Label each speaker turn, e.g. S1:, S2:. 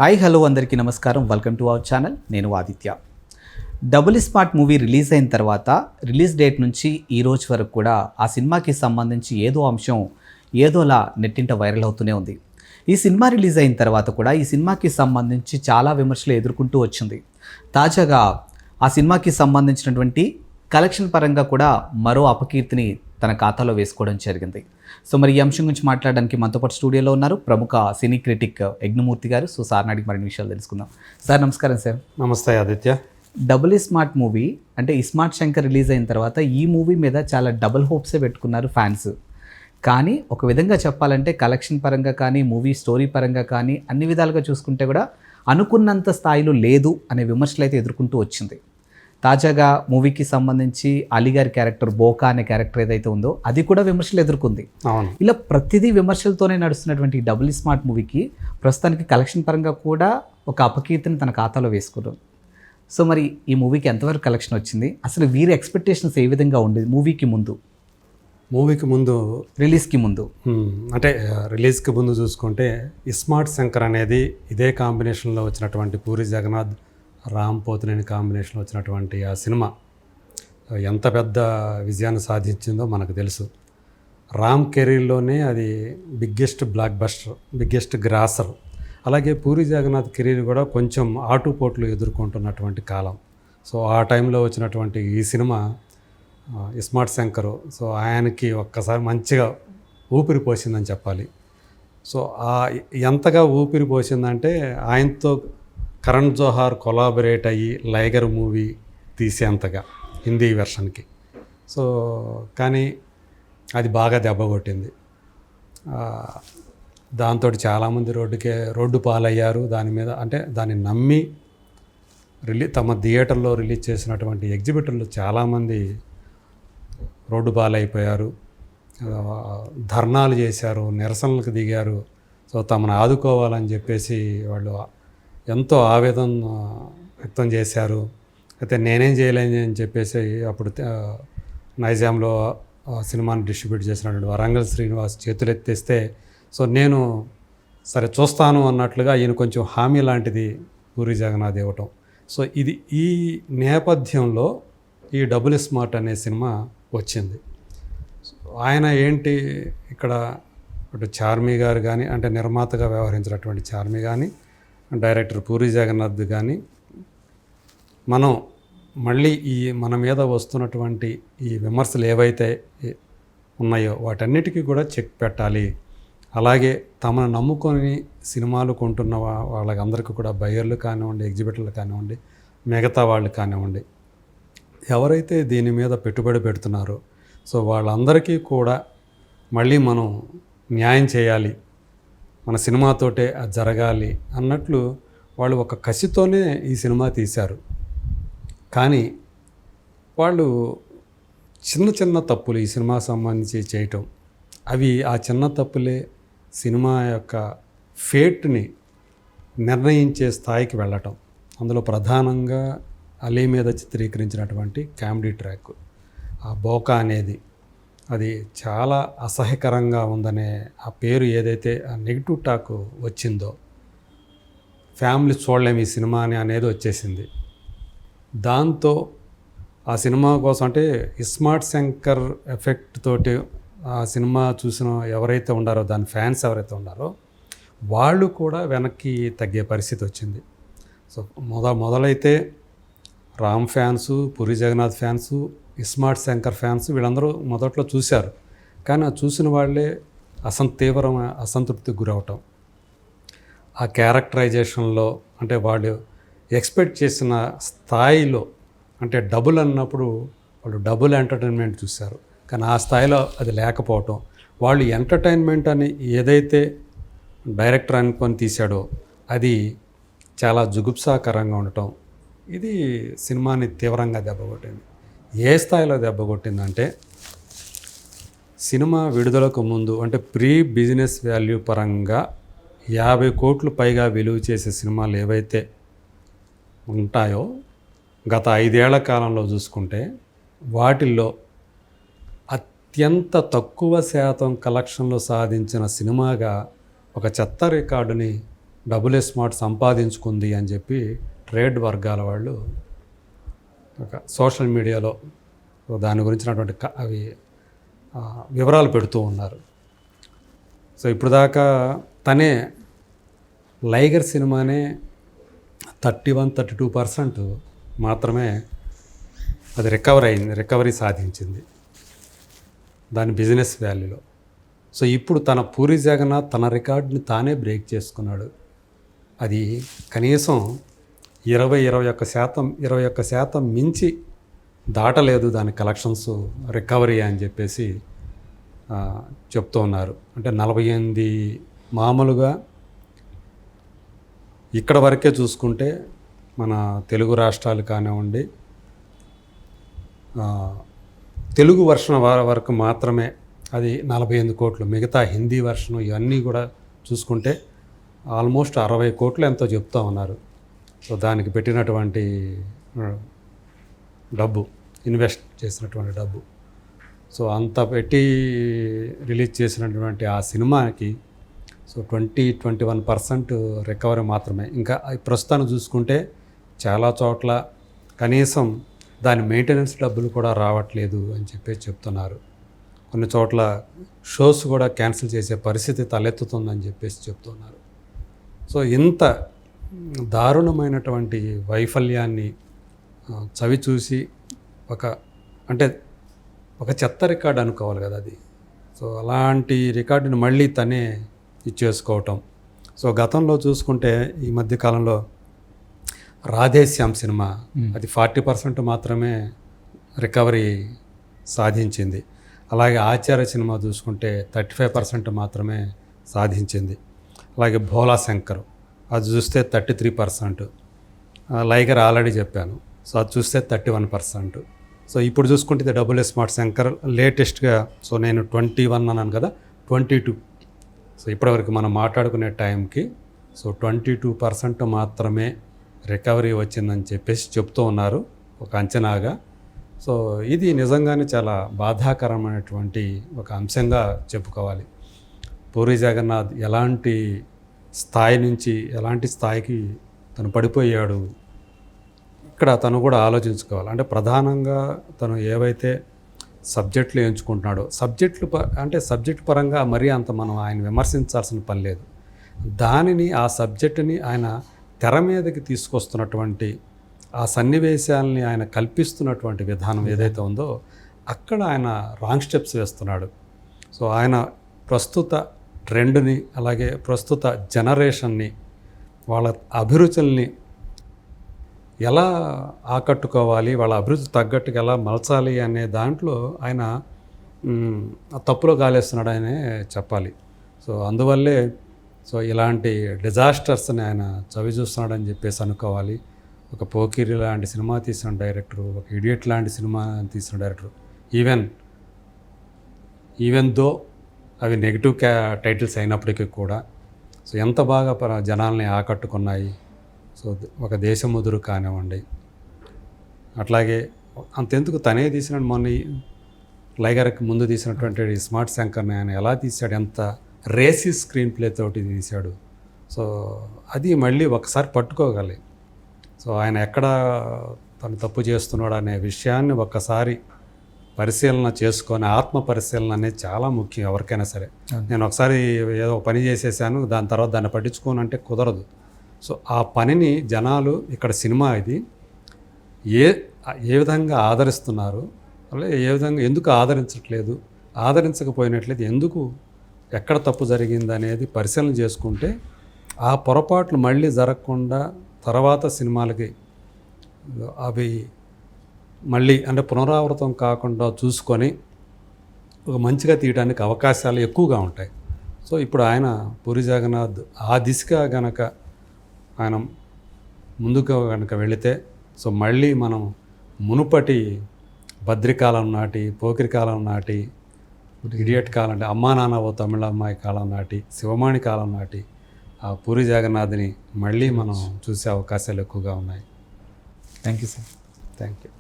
S1: Hi hello అందరికీ నమస్కారం. Welcome to our channel. నేను Aditya. Double smart movie release అయిన తర్వాత రిలీజ్ డేట్ నుంచి ఈ రోజు వరకు కూడా ఆ సినిమాకి సంబంధించి ఏదో అంశం ఏదోలా నెట్టింట వైరల్ అవుతూనే ఉంది. ఈ సినిమా రిలీజ్ అయిన తర్వాత కూడా ఈ సినిమాకి సంబంధించి చాలా విమర్శలు ఎదుర్కొంటూ వచ్చింది. తాజాగా ఆ సినిమాకి సంబంధించినటువంటి కలెక్షన్ పరంగా కూడా మరో అపకీర్తిని తన ఖాతాలో వేసుకోవడం జరిగింది. సో మరి ఈ అంశం గురించి మాట్లాడడానికి మనతో పాటు స్టూడియోలో ఉన్నారు ప్రముఖ సినీ క్రిటిక్ యజ్ఞమూర్తి గారు. సో సార్ని అడిగి మరిన్ని విషయాలు తెలుసుకుందాం. సార్ నమస్కారం. సార్
S2: నమస్తే ఆదిత్య.
S1: డబుల్ స్మార్ట్ మూవీ అంటే ఇస్మార్ట్ శంకర్ రిలీజ్ అయిన తర్వాత ఈ మూవీ మీద చాలా డబుల్ హోప్సే పెట్టుకున్నారు ఫ్యాన్స్. కానీ ఒక విధంగా చెప్పాలంటే కలెక్షన్ పరంగా కానీ మూవీ స్టోరీ పరంగా కానీ అన్ని విధాలుగా చూసుకుంటే కూడా అనుకున్నంత స్థాయిలో లేదు అనే విమర్శలు అయితే ఎదుర్కొంటూ వచ్చింది. తాజాగా మూవీకి సంబంధించి అలీగారి క్యారెక్టర్ బోకా అనే క్యారెక్టర్ ఏదైతే ఉందో అది కూడా విమర్శలు ఎదుర్కొంది. ఇలా ప్రతిదీ విమర్శలతోనే నడుస్తున్నటువంటి డబుల్ స్మార్ట్ మూవీకి ప్రస్తుతానికి కలెక్షన్ పరంగా కూడా ఒక అపకీర్తిని తన ఖాతాలో వేసుకున్నారు. సో మరి ఈ మూవీకి ఎంతవరకు కలెక్షన్ వచ్చింది, అసలు వీరి ఎక్స్పెక్టేషన్స్ ఏ విధంగా ఉండేది మూవీకి ముందు రిలీజ్కి ముందు?
S2: అంటే రిలీజ్కి ముందు చూసుకుంటే ఇస్మార్ట్ శంకర్ అనేది ఇదే కాంబినేషన్లో వచ్చినటువంటి పూరి జగన్నాథ్ రామ్ పోతినేని కాంబినేషన్లో వచ్చినటువంటి ఆ సినిమా ఎంత పెద్ద విజయాన్ని సాధించిందో మనకు తెలుసు. రామ్ కెరీర్లోనే అది biggest block buster, biggest grosser. అలాగే పూరి జగన్నాథ్ కెరీర్ కూడా కొంచెం ఆటుపోట్లు ఎదుర్కొంటున్నటువంటి కాలం. సో ఆ టైంలో వచ్చినటువంటి ఈ సినిమా ఇస్మార్ట్ శంకర్, సో ఆయనకి ఒక్కసారి మంచిగా ఊపిరి పోసిందని చెప్పాలి. సో ఎంతగా ఊపిరి పోసిందంటే ఆయనతో కరణ్ జోహార్ కొలాబరేట్ అయ్యి లైగర్ మూవీ తీసేంతగా హిందీ వెర్షన్కి. సో కానీ అది బాగా దెబ్బ కొట్టింది. దాంతో చాలామంది రోడ్డు పాలయ్యారు. దాని మీద అంటే దాన్ని నమ్మి తమ థియేటర్లో రిలీజ్ చేసినటువంటి ఎగ్జిబిటర్లు చాలామంది రోడ్డు పాలైపోయారు, ధర్నాలు చేశారు, నిరసనలకు దిగారు. సో తమను ఆదుకోవాలని చెప్పేసి వాళ్ళు ఎంతో ఆవేదన వ్యక్తం చేశారు. అయితే నేనేం చేయలేని అని చెప్పేసి అప్పుడు నైజాంలో సినిమాని డిస్ట్రిబ్యూట్ చేసినటువంటి వరంగల్ శ్రీనివాస్ చేతులెత్తేస్తే, సో నేను సరే చూస్తాను అన్నట్లుగా ఈయన కొంచెం హామీ లాంటిది పూరి జగన్నాథ్ ఇవ్వటం. సో ఈ నేపథ్యంలో ఈ డబుల్ స్మార్ట్ అనే సినిమా వచ్చింది. ఆయన ఏంటి ఇక్కడ అటు చార్మి గారు కానీ, అంటే నిర్మాతగా వ్యవహరించినటువంటి చార్మి కానీ, డైరెక్టర్ పూరి జగన్నాథ్ కానీ, మనం మళ్ళీ మన మీద వస్తున్నటువంటి ఈ విమర్శలు ఏవైతే ఉన్నాయో వాటన్నిటికీ కూడా చెక్ పెట్టాలి. అలాగే తమను నమ్ముకొని సినిమాలు కొంటున్న వాళ్ళందరికీ కూడా బయ్యర్లు కానివ్వండి, ఎగ్జిబిటర్లు కానివ్వండి, మిగతా వాళ్ళు కానివ్వండి, ఎవరైతే దీని మీద పెట్టుబడి పెడుతున్నారో సో వాళ్ళందరికీ కూడా మళ్ళీ మనం న్యాయం చేయాలి, మన సినిమాతోటే అది జరగాలి అన్నట్లు వాళ్ళు ఒక కసితోనే ఈ సినిమా తీశారు. కానీ వాళ్ళు చిన్న చిన్న తప్పులు ఈ సినిమా సంబంధించి చేయటం, అవి ఆ చిన్న తప్పులే సినిమా యొక్క ఫేట్ని నిర్ణయించే స్థాయికి వెళ్ళటం. అందులో ప్రధానంగా అలీ మీద చిత్రీకరించినటువంటి కామెడీ ట్రాక్ ఆ బోకా అనేది అది చాలా అసహ్యకరంగా ఉందనే ఆ పేరు ఏదైతే ఆ నెగిటివ్ టాక్ వచ్చిందో, ఫ్యామిలీ చూడలేము ఈ సినిమా అనేది వచ్చేసింది. దాంతో ఆ సినిమా కోసం అంటే ఇస్మార్ట్ శంకర్ ఎఫెక్ట్ తోటి ఆ సినిమా చూసిన ఎవరైతే ఉండారో, దాని ఫ్యాన్స్ ఎవరైతే ఉండారో వాళ్ళు కూడా వెనక్కి తగ్గే పరిస్థితి వచ్చింది. సో మొదలైతే Ram fans, Puri Jagannadh fans, iSmart Shankar fans వీళ్ళందరూ మొదట్లో చూశారు. కానీ ఆ చూసిన వాళ్ళే తీవ్రమైన అసంతృప్తికి గురవటం, ఆ క్యారెక్టరైజేషన్లో అంటే వాళ్ళు ఎక్స్పెక్ట్ చేసిన స్థాయిలో, అంటే డబుల్ అన్నప్పుడు వాళ్ళు డబుల్ ఎంటర్టైన్మెంట్ చూశారు, కానీ ఆ స్థాయిలో అది లేకపోవటం, వాళ్ళు ఎంటర్టైన్మెంట్ అని ఏదైతే డైరెక్టర్ అనుకొని తీశాడో అది చాలా జుగుప్సాకరంగా ఉండటం, ఇది సినిమాని తీవ్రంగా దెబ్బకొట్టింది. ఏ స్థాయిలో దెబ్బకొట్టిందంటే సినిమా విడుదలకు ముందు అంటే ప్రీ బిజినెస్ వాల్యూ పరంగా 50 కోట్లు పైగా విలువ చేసే సినిమాలు ఏవైతే ఉంటాయో గత 5 ఏళ్ల కాలంలో చూసుకుంటే వాటిల్లో అత్యంత తక్కువ శాతం కలెక్షన్లు సాధించిన సినిమాగా ఒక చెత్త రికార్డుని డబుల్ స్మార్ట్ సంపాదించుకుంది అని చెప్పి ట్రేడ్ వర్గాల వాళ్ళు ఒక సోషల్ మీడియాలో దాని గురించినటువంటి అవి వివరాలు పెడుతూ ఉన్నారు. సో ఇప్పుడు దాకా తనే లైగర్ సినిమానే 31-32% మాత్రమే అది రికవరీ సాధించింది దాని బిజినెస్ వాల్యూలో. సో ఇప్పుడు తన పూరి జగన్నాథ్ తన రికార్డుని తానే బ్రేక్ చేసుకున్నాడు. అది కనీసం 21% మించి దాటలేదు దాని కలెక్షన్స్ రికవరీ అని చెప్పేసి చెప్తూ ఉన్నారు. అంటే 48 మామూలుగా ఇక్కడ వరకే చూసుకుంటే మన తెలుగు రాష్ట్రాలు కానివ్వండి, తెలుగు వర్షన్ వరకు మాత్రమే అది 48 కోట్లు. మిగతా హిందీ వర్షను ఇవన్నీ కూడా చూసుకుంటే ఆల్మోస్ట్ 60 కోట్లు ఎంతో చెప్తా ఉన్నారు. సో దానికి పెట్టినటువంటి డబ్బు, ఇన్వెస్ట్ చేసినటువంటి డబ్బు, సో అంత పెట్టి రిలీజ్ చేసినటువంటి ఆ సినిమాకి సో 20-21% రికవరీ మాత్రమే. ఇంకా ప్రస్తుతాన్ని చూసుకుంటే చాలా చోట్ల కనీసం దాని మెయింటెనెన్స్ డబ్బులు కూడా రావట్లేదు అని చెప్పి చెప్తున్నారు. కొన్ని చోట్ల షోస్ కూడా క్యాన్సిల్ చేసే పరిస్థితి తలెత్తుతుందని చెప్పేసి చెప్తున్నారు. సో ఇంత దారుణమైనటువంటి వైఫల్యాన్ని చవి చూసి ఒక చెత్త రికార్డు అనుకోవాలి కదా అది. సో అలాంటి రికార్డుని మళ్ళీ తనే ఇచ్చేసుకోవటం. సో గతంలో చూసుకుంటే ఈ మధ్యకాలంలో రాధేశ్యామ్ సినిమా అది 40% మాత్రమే రికవరీ సాధించింది. అలాగే ఆచార్య సినిమా చూసుకుంటే 35% మాత్రమే సాధించింది. అలాగే భోలా శంకర్ అది చూస్తే 33%. లైగర్ ఆల్రెడీ చెప్పాను, సో అది చూస్తే 31%. సో ఇప్పుడు చూసుకుంటే ఇది డబుల్ స్మార్ట్ శంకర్ లేటెస్ట్గా, సో నేను 21 అన్నాను కదా, 22. సో ఇప్పటివరకు మనం మాట్లాడుకునే టైంకి సో 22% మాత్రమే రికవరీ వచ్చిందని చెప్పేసి చెప్తూ ఉన్నారు ఒక అంచనాగా. సో ఇది నిజంగానే చాలా బాధాకరమైనటువంటి ఒక అంశంగా చెప్పుకోవాలి. పూరి జగన్నాథ్ ఎలాంటి స్థాయి నుంచి ఎలాంటి స్థాయికి తను పడిపోయాడు, ఇక్కడ తను కూడా ఆలోచించుకోవాలి. అంటే ప్రధానంగా తను ఏవైతే సబ్జెక్టులు ఎంచుకుంటున్నాడో సబ్జెక్ట్ పరంగా మరీ అంత మనం ఆయన విమర్శించాల్సిన పని లేదు. దానిని ఆ సబ్జెక్టుని ఆయన తెర మీదకి తీసుకొస్తున్నటువంటి ఆ సన్నివేశాలని ఆయన కల్పిస్తున్నటువంటి విధానం ఏదైతే ఉందో అక్కడ ఆయన రాంగ్ స్టెప్స్ వేస్తున్నాడు. సో ఆయన ప్రస్తుత ట్రెండ్ని, అలాగే ప్రస్తుత జనరేషన్ని, వాళ్ళ అభిరుచుల్ని ఎలా ఆకట్టుకోవాలి, వాళ్ళ అభివృద్ధి తగ్గట్టుగా ఎలా మలచాలి అనే దాంట్లో ఆయన తప్పులో గాలేస్తున్నాడనే చెప్పాలి. సో అందువల్లే సో ఇలాంటి డిజాస్టర్స్ని ఆయన చవి చూస్తున్నాడని చెప్పేసి అనుకోవాలి. ఒక పోకిరి లాంటి సినిమా తీసిన డైరెక్టరు, ఒక ఇడియట్ లాంటి సినిమా తీసిన డైరెక్టరు, ఈవెన్ దో అవి నెగిటివ్ టైటిల్స్ అయినప్పటికీ కూడా సో ఎంత బాగా జనాల్ని ఆకట్టుకున్నాయి. సో ఒక దేశముదురు కానివ్వండి, అట్లాగే అంతెందుకు తనే తీసిన మొన్న లైగర్కి ముందు తీసినటువంటి స్మార్ట్ శంకర్ని ఆయన ఎలా తీశాడు, ఎంత రేసీ స్క్రీన్ ప్లే తోటి తీశాడు. సో అది మళ్ళీ ఒకసారి పట్టుకోగలి. సో ఆయన ఎక్కడ తను తప్పు చేస్తున్నాడు అనే విషయాన్ని ఒక్కసారి పరిశీలన చేసుకొని, ఆత్మ పరిశీలన అనేది చాలా ముఖ్యం ఎవరికైనా సరే. నేను ఒకసారి ఏదో పని చేసేసాను, దాని తర్వాత దాన్ని పట్టించుకోను అంటే కుదరదు. సో ఆ పనిని జనాలు ఇక్కడ సినిమా ఇది ఏ విధంగా ఆదరిస్తున్నారు, అలాగే ఏ విధంగా ఎందుకు ఆదరించట్లేదు, ఆదరించకపోయినట్లయితే ఎందుకు, ఎక్కడ తప్పు జరిగింది అనేది పరిశీలన చేసుకుంటే ఆ పొరపాట్లు మళ్ళీ జరగకుండా తర్వాత సినిమాలకి అవి మళ్ళీ అంటే పునరావృతం కాకుండా చూసుకొని ఒక మంచిగా తీయడానికి అవకాశాలు ఎక్కువగా ఉంటాయి. సో ఇప్పుడు ఆయన పూరి జగన్నాథ్ ఆ దిశగా గనక ఆయన ముందుకు కనుక వెళితే సో మళ్ళీ మనం మునుపటి బద్రికాలం నాటి, పోకిరి కాలం నాటి, ఇడియట్ కాలం నాటి, అమ్మా నాన్న ఓ తమిళ అమ్మాయి కాలం నాటి, శివమాణి కాలం నాటి ఆ పూరి జగన్నాథ్ని మళ్ళీ మనం చూసే అవకాశాలు ఎక్కువగా ఉన్నాయి.
S1: Thank you sir.
S2: Thank you.